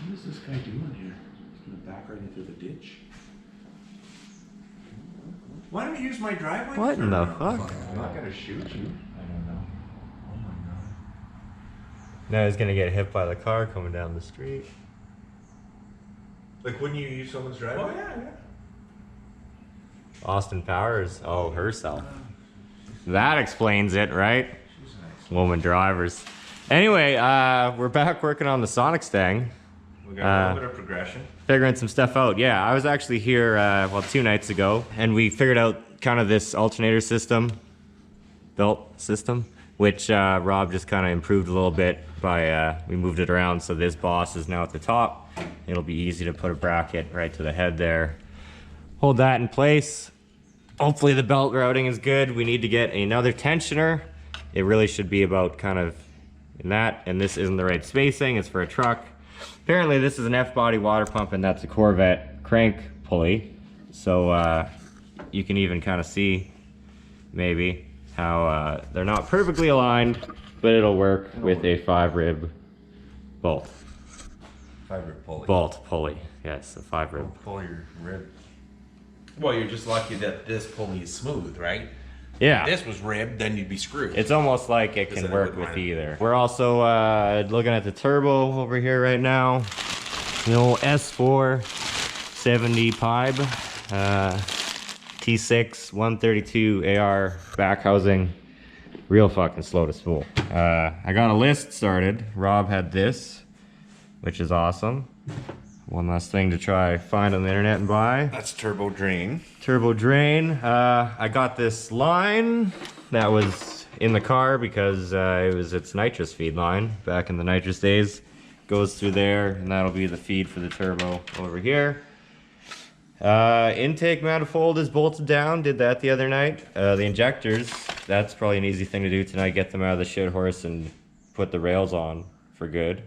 What is this guy doing here? He's gonna back right into the ditch. Why don't you use my driveway? What in the fuck? I'm not gonna shoot you. I don't know. Oh my god. Now he's gonna get hit by the car coming down the street. Like, wouldn't you use someone's driveway? Oh yeah, yeah. Austin Powers. Oh, herself. That explains it, right? She's nice. Woman drivers. Anyway, we're back working on the Sonic Stang. We got a little bit of progression. Figuring some stuff out. Yeah, I was actually here, well, 2 nights ago, and we figured out kind of this alternator system, belt system, which Rob just kind of improved a little bit by, we moved it around so this boss is now at the top. It'll be easy to put a bracket right to the head there. Hold that in place. Hopefully the belt routing is good. We need to get another tensioner. It really should be about kind of in that, and this isn't the right spacing. It's for a truck. Apparently this is an F-body water pump, and that's a Corvette crank pulley. So you can even kind of see maybe how they're not perfectly aligned, but it'll work with a 5-rib bolt. 5-rib pulley. Bolt pulley, yes, a 5-rib. Pull your rib. Well, you're just lucky that this pulley is smooth, right? Yeah. If this was ribbed, then you'd be screwed. It's almost like it can work with either. We're also looking at the turbo over here right now. The old S475 T6 132 AR back housing. Real fucking slow to spool. I got a list started. Rob had this, which is awesome. One last thing to try find on the internet and buy. That's turbo drain. Turbo drain. I got this line that was in the car because it was its nitrous feed line back in the nitrous days. Goes through there, and that'll be the feed for the turbo over here. Intake manifold is bolted down. Did that the other night. The injectors, that's probably an easy thing to do tonight. Get them out of the shit horse and put the rails on for good.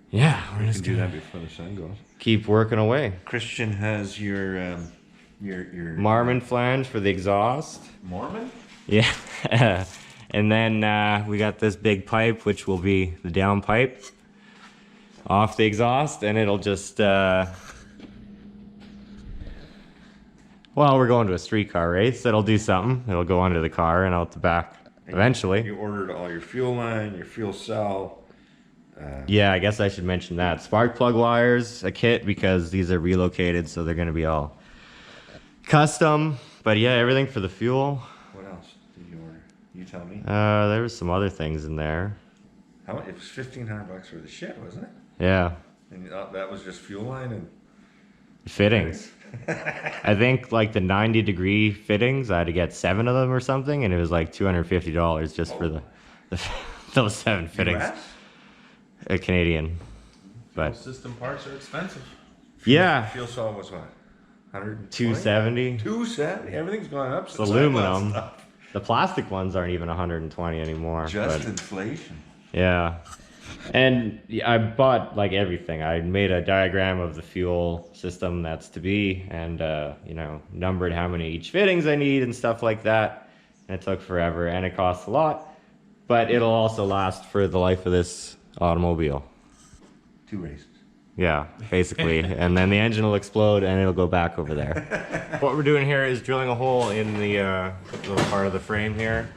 Yeah, we're just do that before the sun goes. Keep working away. Christian has your Marmon flange for the exhaust. Mormon? Yeah. And then we got this big pipe, which will be the down pipe off the exhaust, and it'll just well, we're going to a streetcar race. It'll do something. It'll go under the car and out the back eventually. You ordered all your fuel line, your fuel cell. Yeah, I guess I should mention that. Spark plug wires, a kit, because these are relocated, so they're going to be all custom. But yeah, everything for the fuel. What else did you order? You tell me. There was some other things in there. How much? It was $1,500 for the shit, wasn't it? Yeah. And that was just fuel line and fittings. I think like the 90-degree fittings, I had to get 7 of them or something, and it was like $250 just for those 7 fittings. US? A Canadian, but system parts are expensive. Yeah. Fuel cell was what? 270. 270. Everything's gone up. It's aluminum. The plastic ones aren't even 120 anymore. Just inflation. Yeah. And I bought like everything. I made a diagram of the fuel system that's to be, and you know, numbered how many each fittings I need and stuff like that. And it took forever, and it costs a lot, but it'll also last for the life of this automobile. 2 races. Yeah, basically. And then the engine will explode and it'll go back over there. What we're doing here is drilling a hole in the little part of the frame here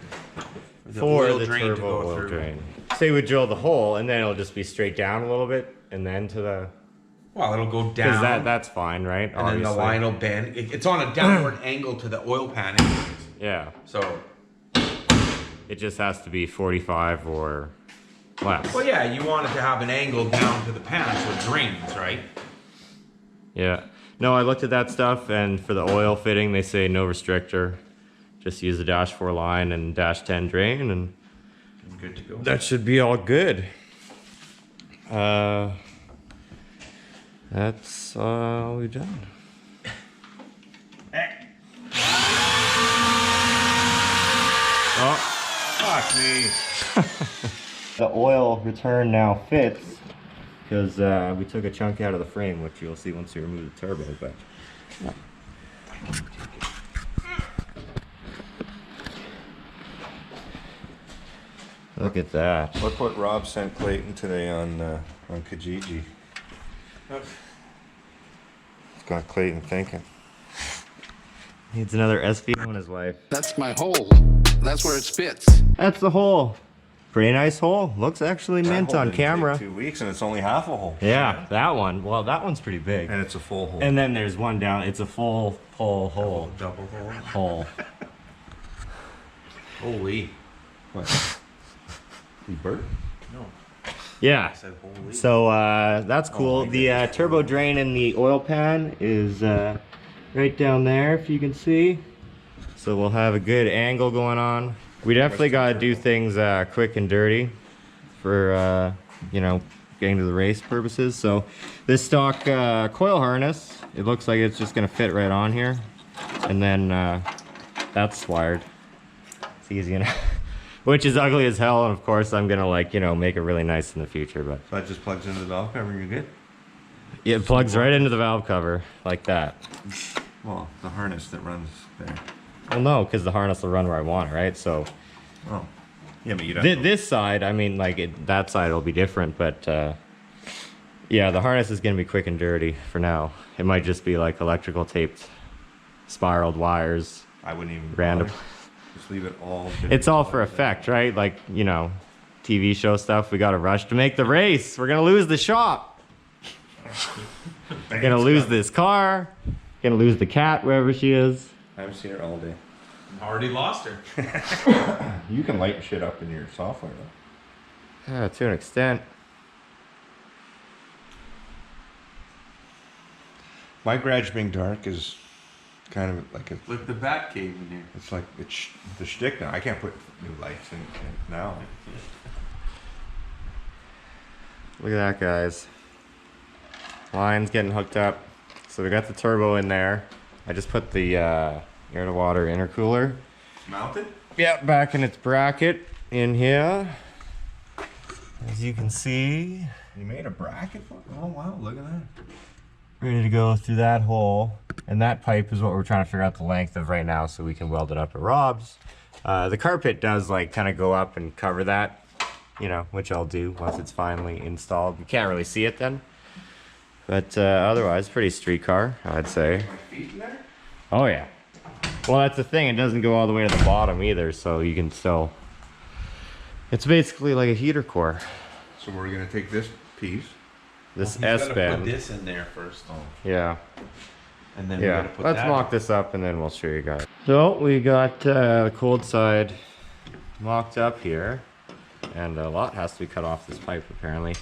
for the turbo oil drain. Say we drill the hole and then it'll just be straight down a little bit and then to the... Well, it'll go down. Because that's fine, right? And then the line will bend. It's on a downward angle to the oil pan anyways. Yeah. So... it just has to be 45 or... less. Well, yeah, you want it to have an angle down to the pan so it drains, right? Yeah. No, I looked at that stuff, and for the oil fitting, they say no restrictor. Just use the -4 line and -10 drain, and good to go. That should be all good. That's all we've done. Oh, fuck me. The oil return now fits because we took a chunk out of the frame, which you'll see once we remove the turbo. But Look at that. Look what Rob sent Clayton today on Kijiji. It's got Clayton thinking. Needs another SV on his wife. That's my hole. That's where it spits. That's the hole. Pretty nice hole. Looks actually mint on camera. 2 weeks and it's only half a hole. Yeah, that one. Well, that one's pretty big. And it's a full hole. And then there's one down. It's a full hole. Double hole. Hole. Holy. What? You burnt? No. Yeah. I said holy. So that's cool. The turbo drain in the oil pan is right down there, if you can see. So we'll have a good angle going on. We definitely got to do things quick and dirty for, you know, getting to the race purposes. So this stock coil harness, it looks like it's just going to fit right on here. And then that's wired. It's easy enough. Which is ugly as hell, and of course I'm gonna, like, you know, make it really nice in the future, but... So that just plugs into the valve cover and you're good? Yeah, it plugs right into the valve cover, like that. Well, the harness that runs there. Well, no, because the harness will run where I want it, right? So... Oh. Yeah, but you don't... This side, I mean, like, that side will be different, but, yeah, the harness is gonna be quick and dirty for now. It might just be, like, electrical taped, spiraled wires. I wouldn't even... Random. bother. Just leave it all... It's all for effect, right? Like, you know, TV show stuff, we gotta rush to make the race. We're gonna lose the shop. We're gonna lose this car. Gonna lose the cat wherever she is. I haven't seen her all day. Already lost her. You can lighten shit up in your software, though. Yeah, to an extent. My garage being dark is kind of like a... Like the bat cave in here. It's like it's the shtick now. I can't put new lights in now. Look at that, guys. Line's getting hooked up. So we got the turbo in there. I just put the air-to-water intercooler. Mounted? Yeah, back in its bracket in here. As you can see. You made a bracket? Oh wow, look at that. Ready to go through that hole. And that pipe is what we're trying to figure out the length of right now so we can weld it up at Rob's. The carpet does, like, kind of go up and cover that, you know, which I'll do once it's finally installed. You can't really see it then. But otherwise, pretty streetcar, I'd say. Oh yeah. Well, that's the thing. It doesn't go all the way to the bottom either, so you can still... It's basically like a heater core. So we're gonna take this piece. This Well, he's gotta S-bend. put this in there first. Oh. Yeah. And then we Yeah. gotta put Let's that mock in. this up and then we'll show you guys. So we got the cold side mocked up here. And a lot has to be cut off this pipe apparently.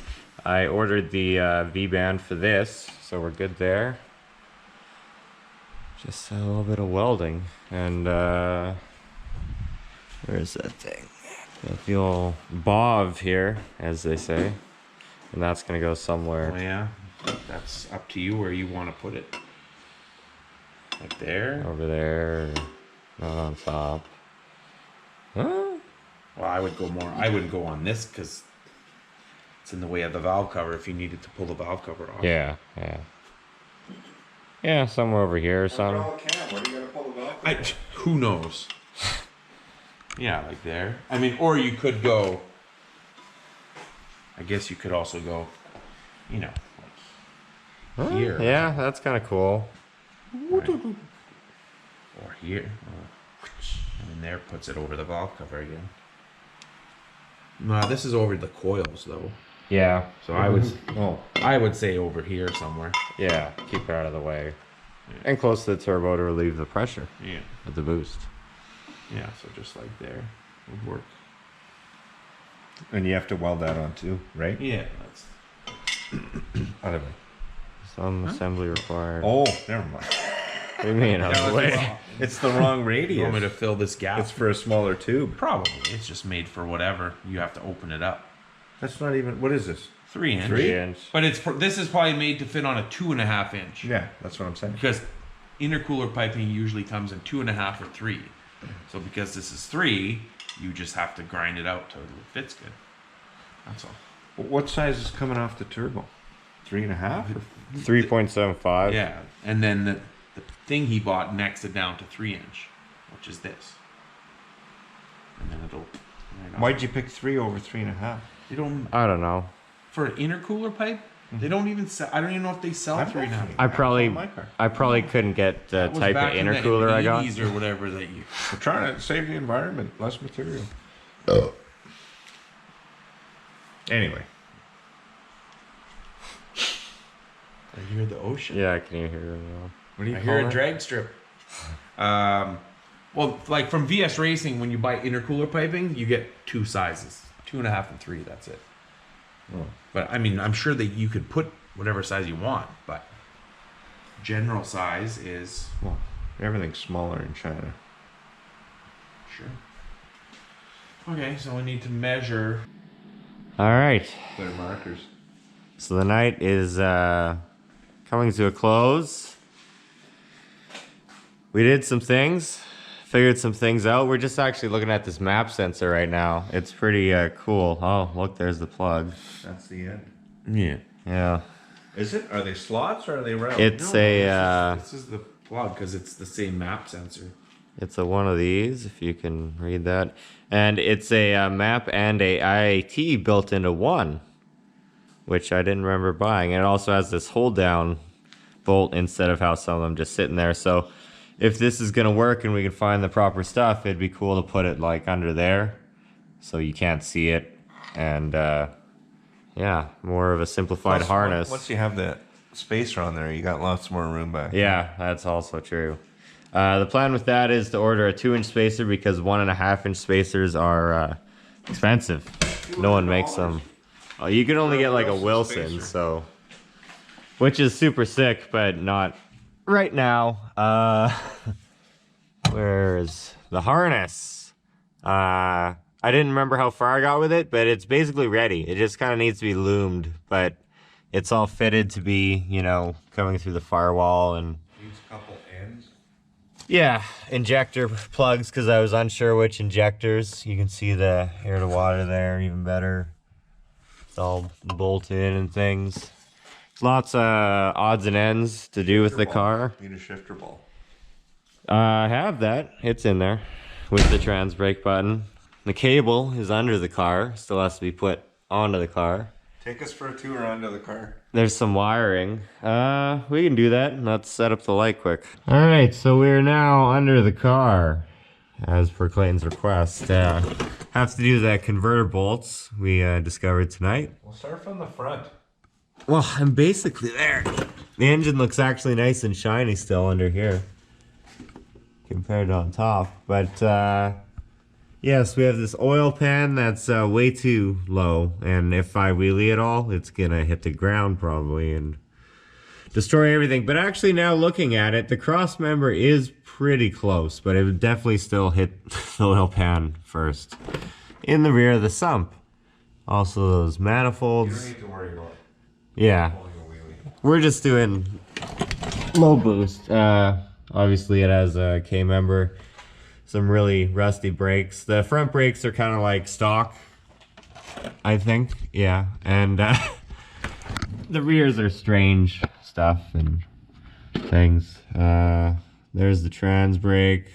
I ordered the V-band for this, so we're good there. Just a little bit of welding. And where's that thing? Got the old BOV here, as they say. And that's gonna go somewhere. Oh yeah, that's up to you where you want to put it. Like there. Over there, not on top. Huh? Well, I would go more. I wouldn't go on this because it's in the way of the valve cover. If you needed to pull the valve cover off. Yeah, yeah. Yeah, somewhere over here or something. Where do you gotta pull the valve? Who knows? Yeah, like there. I mean, or you could go. I guess you could also go, you know, like here. Yeah, that's kind of cool. Right. Or here. And then there puts it over the valve cover again. No, this is over the coils though. Yeah. So I would say over here somewhere. Yeah, keep it out of the way. And close to the turbo to relieve the pressure Yeah. of the boost. Yeah, so just like there would work. And you have to weld that on too, right? Yeah, that's Out of it. Some assembly required. Oh, never mind. What do you mean out of the way? It's the wrong you radius. want me to fill this gap? It's for a smaller tube. Probably. It's just made for whatever. You have to open it up. That's not even. What is this? 3 inch. 3 inch. But this is probably made to fit on a 2.5 inch. Yeah, that's what I'm saying. Because intercooler piping usually comes in 2.5 or 3. So because this is 3, you just have to grind it out till it fits good. That's all. What size is coming off the turbo? 3.5? Or 3.75. Yeah, and then the thing he bought necks it down to 3 inch, which is this. And then it'll, Why'd you pick 3 over 3.5? They don't I don't know. for an intercooler pipe. They don't even sell. I don't even know if they sell 3.5. I probably my car. couldn't get the That was type of back in the intercooler I got. 80s or whatever that you. We're trying to save the environment, less material. Anyway, I hear the ocean. Yeah, I can hear it now. what do you I call hear a it? drag strip. Well, like from VS Racing, when you buy intercooler piping, you get 2 sizes, 2.5 and 3. That's it. Oh. But I mean, I'm sure that you could put whatever size you want, but general size is Well, everything's smaller in China. sure. Okay, so we need to measure. All right. They're markers. So the night is coming to a close. We did some things, figured some things out. We're just actually looking at this map sensor right now. It's pretty cool. Oh, look, there's the plug. That's the end. Yeah. Yeah. Is it? Are they slots or are they round? It's This is the plug because it's the same map sensor. it's a one of these, if you can read that. And it's a map and a IAT built into one, which I didn't remember buying. And it also has this hold down bolt instead of how some of them just sitting there. So if this is gonna work and we can find the proper stuff, it'd be cool to put it like under there so you can't see it. And yeah, more of a simplified Plus, harness. Once you have that spacer on there, you got lots more room back. Yeah, that's also true. The plan with that is to order a 2-inch spacer because 1.5-inch spacers are expensive. No one makes them. Oh, you can only get like a Wilson, spacer. so which is super sick, but not right now. Where's the harness? I didn't remember how far I got with it, but it's basically ready. It just kind of needs to be loomed, but it's all fitted to be, you know, coming through the firewall and Use a couple ends. yeah, injector plugs because I was unsure which injectors. You can see the air to water there even better. It's all bolted in and things. Lots of odds and ends to do with the car. Need a shifter ball. I have that. It's in there with the trans brake button. The cable is under the car. Still has to be put onto the car. Take us for a tour under the car. There's some wiring. We can do that. Let's set up the light quick. All right, so we're now under the car, as per Clayton's request. Have to do the converter bolts we discovered tonight. We'll start from the front. Well, I'm basically there. The engine looks actually nice and shiny still under here, compared to on top. But yes, we have this oil pan that's way too low, and if I wheelie it all, it's gonna hit the ground probably and destroy everything. But actually now looking at it, the cross member is pretty close, but it would definitely still hit the oil pan first. In the rear of the sump. Also those You manifolds. don't need to worry about Yeah, pulling a wheelie. we're just doing low boost. Obviously it has a K-member. Some really rusty brakes. The front brakes are kind of like stock, I think. Yeah, and the rears are strange stuff and things. There's the trans brake.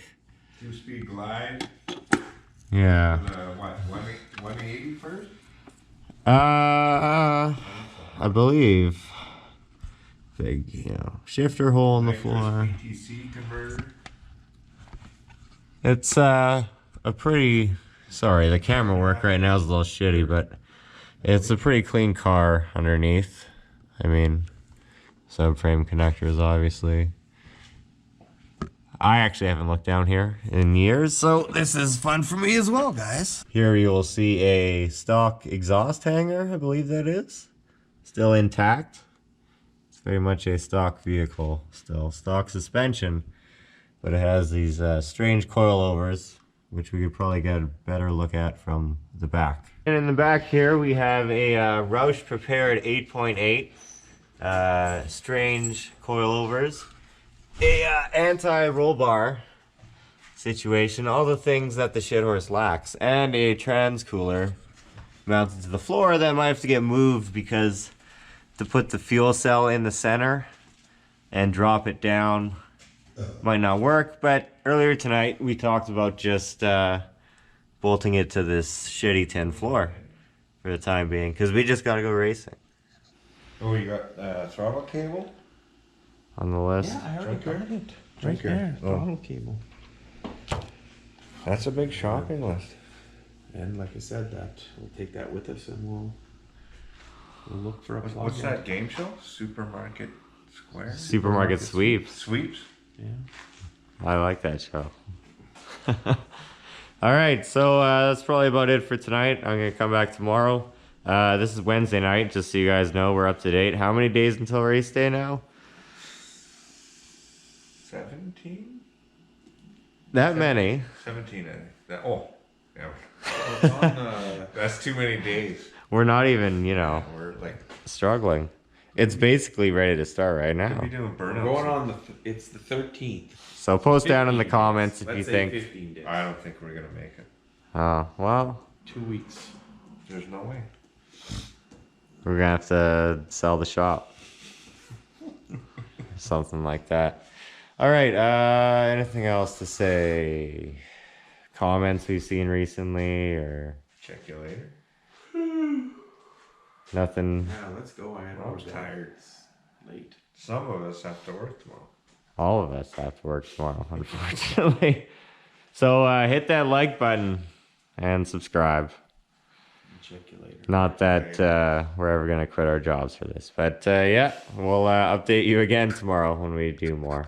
2-speed glide. Yeah. What? 180 first? I believe. Big, you know, shifter hole in the floor. BTC converter. It's a pretty, sorry, the camera work right now is a little shitty, but it's a pretty clean car underneath. I mean, subframe connectors, obviously. I actually haven't looked down here in years, so this is fun for me as well, guys. Here you will see a stock exhaust hanger, I believe that is. Still intact. It's very much a stock vehicle still. Stock suspension. But it has these strange coilovers, which we could probably get a better look at from the back. And in the back here, we have a Roush prepared 8.8 strange coilovers, a anti-roll bar situation, all the things that the shithorse lacks, and a trans cooler mounted to the floor that might have to get moved because to put the fuel cell in the center and drop it down might not work. But earlier tonight we talked about just bolting it to this shitty tin floor for the time being, because we just got to go racing. Oh, you got throttle cable? On the list. Yeah, I already got it. Junkyard. Right there, Oh. throttle cable. That's a big shopping list. And like I said, that we'll take that with us, and we'll look for a plug. What's that game show? Supermarket Square? Supermarket sweeps. Sweeps? Yeah. I like that show. All right, so that's probably about it for tonight. I'm gonna come back tomorrow. This is Wednesday night, just so you guys know we're up to date. How many days until race day now? 17? That many. 17, I think. Yeah. Well, it's on, That's too many days. We're not even, you know, We're like, struggling. It's basically ready to start right could now. be doing we're burnouts. going on it's the 13th. So post down in the 15 comments days. if Let's you say think. 15 days. I don't think we're gonna make it. Oh, well, 2 weeks. There's no way. we're gonna have to sell the shop. Something like that. All right, anything else to say? Comments we've seen recently or Check you later. nothing? Yeah, let's go. I'm tired. It's late. Some of us have to work tomorrow. All of us have to work tomorrow, unfortunately. So hit that like button and subscribe. Check you later. Not that we're ever going to quit our jobs for this. But yeah, we'll update you again tomorrow when we do more.